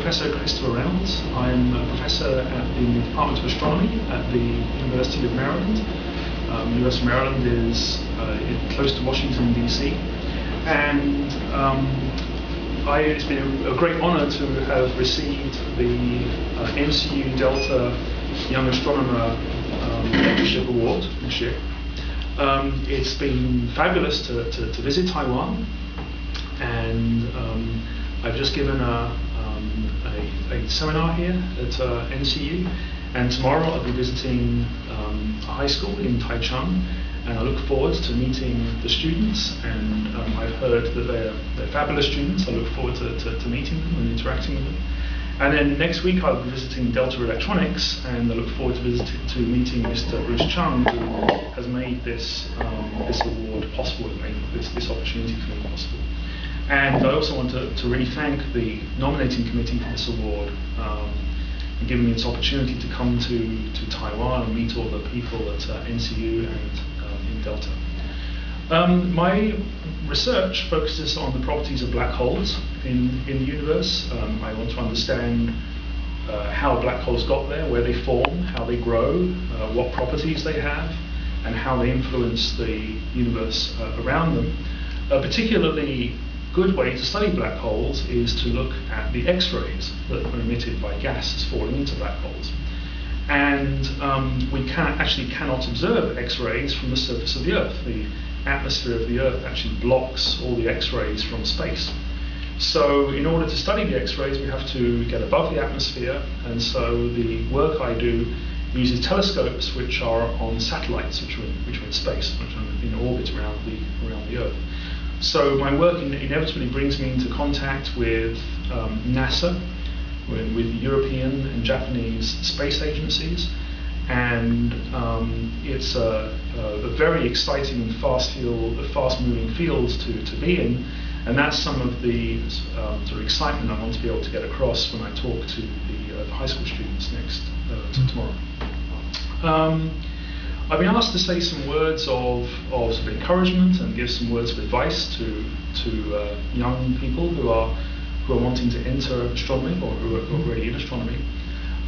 Professor Christopher Reynolds. I'm a professor at the Department of Astronomy at the University of Maryland. University of Maryland is close to Washington, D.C. And it's been a great honor to have received the NCU-DELTA Young Astronomer Lectureship Award this year. It's been fabulous to visit Taiwan, and I've just given a seminar here at NCU, and tomorrow I'll be visiting a high school in Taichung, and I look forward to meeting the students, and I've heard that they're fabulous students. I look forward to meeting them and interacting with them. And then next week I'll be visiting Delta Electronics, and I look forward to meeting Mr. Bruce Chung, who has made this award possible, made this opportunity for me possible. And I also want to really thank the nominating committee for this award, and giving me this opportunity to come to Taiwan and meet all the people at NCU and in Delta. My research focuses on the properties of black holes in the universe. I want to understand how black holes got there, where they form, how they grow, what properties they have, and how they influence the universe around them. A particularly good way to study black holes is to look at the X-rays that are emitted by gases falling into black holes. And we cannot observe X-rays from the surface of the Earth. The atmosphere of the Earth actually blocks all the X-rays from space. So in order to study the X-rays, we have to get above the atmosphere, and so the work I do uses telescopes which are on satellites, which are in space, which are in orbit around the Earth. So my work inevitably brings me into contact with NASA, with European and Japanese space agencies, and it's a very exciting and fast-moving field to be in, and that's some of the sort of excitement I want to be able to get across when I talk to the high school students tomorrow. I've been asked to say some words of sort of encouragement and give some words of advice to young people who are wanting to enter astronomy or who are already in astronomy.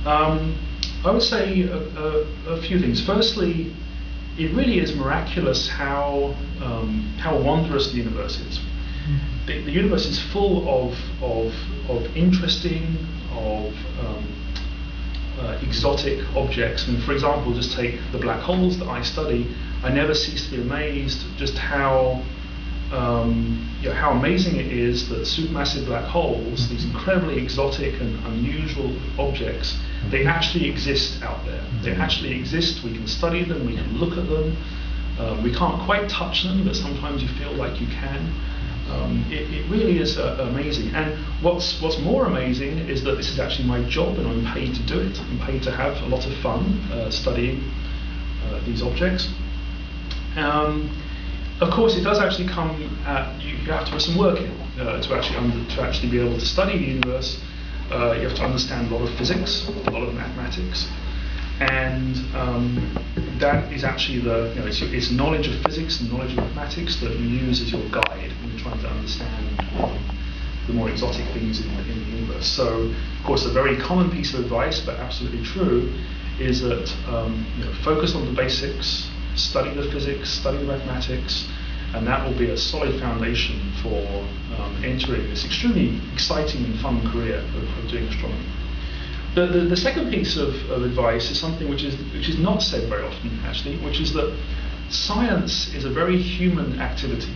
I would say a few things. Firstly, it really is miraculous how wondrous the universe is. The universe is full of interesting, exotic objects. And for example, just take the black holes that I study. I never cease to be amazed just how amazing it is that supermassive black holes, these incredibly exotic and unusual objects, they actually exist out there. They actually exist. We can study them. We can look at them. We can't quite touch them, but sometimes you feel like you can. It really is amazing. And what's more amazing is that this is actually my job, and I'm paid to do it. I'm paid to have a lot of fun studying these objects. Of course, it does actually come at, you have to put some work in to actually be able to study the universe. You have to understand a lot of physics, a lot of mathematics, and that is actually it's knowledge of physics and knowledge of mathematics that you use as your guide when you're trying to understand the more exotic things in the universe. So, of course, a very common piece of advice, but absolutely true, is that focus on the basics, study the physics, study the mathematics, and that will be a solid foundation for entering this extremely exciting and fun career of doing astronomy. The second piece of advice is something which is not said very often, actually, which is that science is a very human activity.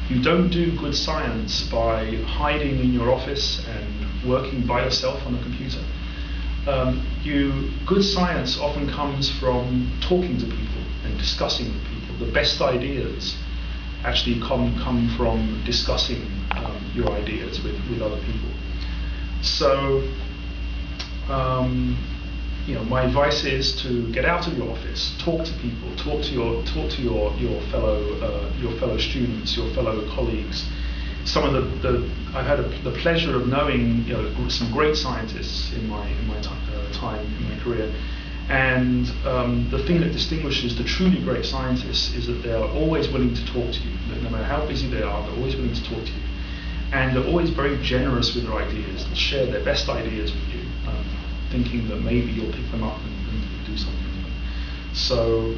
You don't do good science by hiding in your office and working by yourself on a computer. Good science often comes from talking to people and discussing with people. The best ideas actually come from discussing your ideas with other people. So, my advice is to get out of your office, talk to people, talk to your fellow students, your fellow colleagues. Some of I've had the pleasure of knowing some great scientists in my time in my career, and the thing that distinguishes the truly great scientists is that they are always willing to talk to you. No matter how busy they are, they're always willing to talk to you. and they're always very generous with their ideas. They'll share their best ideas with you, thinking that maybe you'll pick them up and do something with them. So,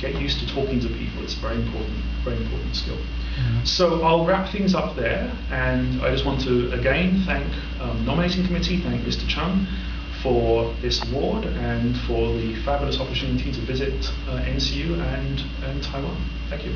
get used to talking to people. It's a very important skill. So I'll wrap things up there, and I just want to again thank nominating committee, thank Mr. Chung for this award and for the fabulous opportunity to visit NCU and Taiwan. Thank you.